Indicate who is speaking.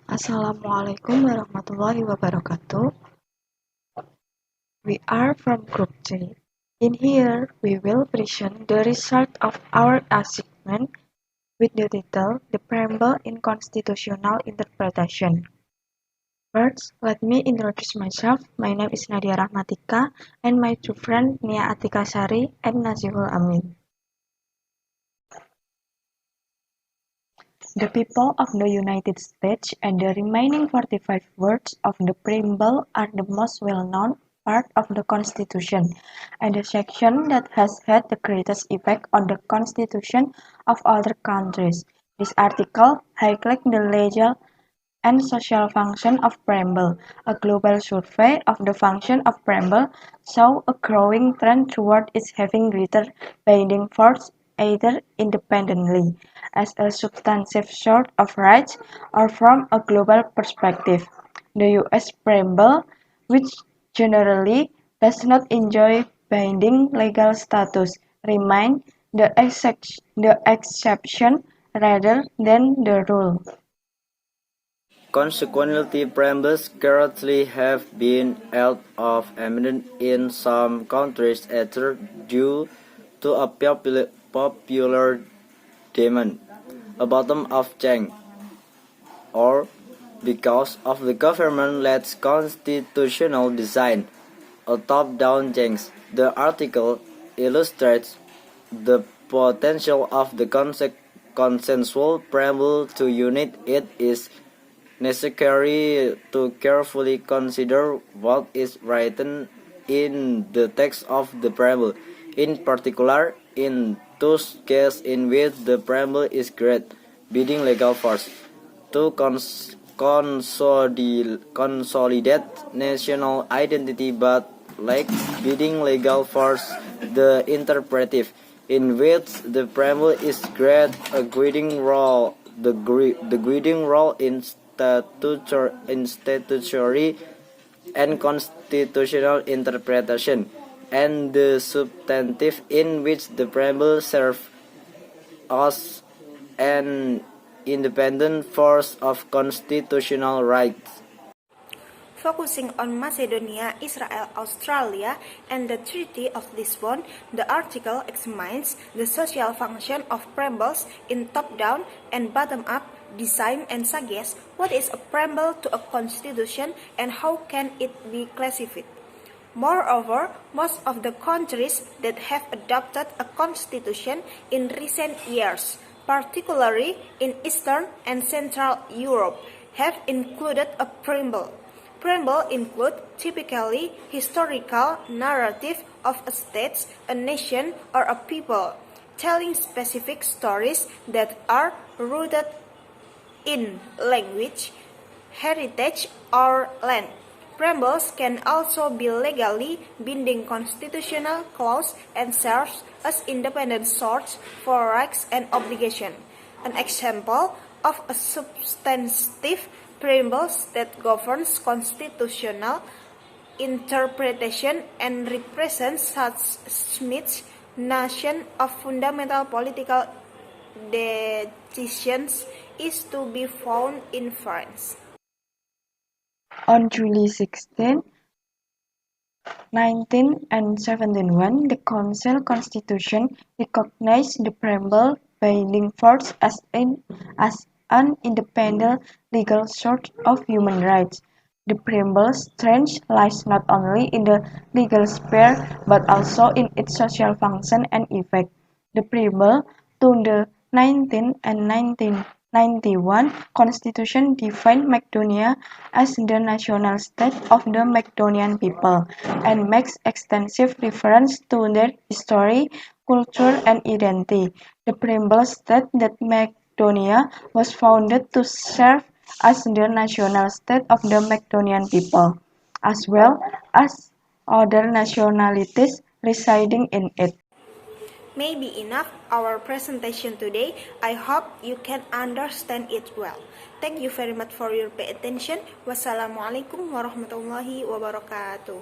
Speaker 1: Assalamualaikum warahmatullahi wabarakatuh. We are from Group J. In here, we will present the result of our assignment with the title The Preamble in Constitutional Interpretation. First, let me introduce myself. My name is Nadia Rahmatika and my two friends Nia Atika Sari and Naziful Amin. The people of the United States and the remaining 45 words of the preamble are the most well-known part of the Constitution, and the section that has had the greatest effect on the Constitution of other countries. This article highlights the legal and social function of preamble. A global survey of the function of preamble saw a growing trend toward its having greater binding force either independently, as a substantive sort of rights, or from a global perspective. The U.S. preamble, which generally does not enjoy binding legal status, remains the exception rather than the rule.
Speaker 2: Consequently, preambles currently have been out of amendment in some countries either due to a popular demand, a bottom-up change, or because of the government-led constitutional design, a top-down change. The article illustrates the potential of the consensual preamble to unite. It is necessary to carefully consider what is written in the text of the preamble, in particular in those cases in which the preamble is great binding legal force. To consolidate national identity but like binding legal force, the interpretive, in which the preamble is great a guiding role, the guiding role in statutory and constitutional interpretation, and the substantive, in which the preamble serves as an independent force of constitutional rights.
Speaker 3: Focusing on Macedonia, Israel, Australia, and the Treaty of Lisbon, the article examines the social function of preambles in top-down and bottom-up design and suggests what is a preamble to a constitution and how can it be classified. Moreover, most of the countries that have adopted a constitution in recent years, particularly in Eastern and Central Europe, have included a preamble. Preamble include typically historical narrative of a state, a nation, or a people, telling specific stories that are rooted in language, heritage, or land. Preambles can also be legally binding constitutional clause and serve as independent source for rights and obligations. An example of a substantive preamble that governs constitutional interpretation and represents such Smith's notion of fundamental political decisions is to be found in France.
Speaker 1: On July 16, 1971, the Council Constitution recognized the preamble binding force as an independent legal source of human rights. The preamble's strength lies not only in the legal sphere but also in its social function and effect. The preamble to the 1991 Constitution defined Macedonia as the national state of the Macedonian people and makes extensive reference to their history, culture, and identity. The preamble states that Macedonia was founded to serve as the national state of the Macedonian people, as well as other nationalities residing in it.
Speaker 3: Maybe enough our presentation today. I hope you can understand it well. Thank you very much for your pay attention. Wassalamualaikum warahmatullahi wabarakatuh.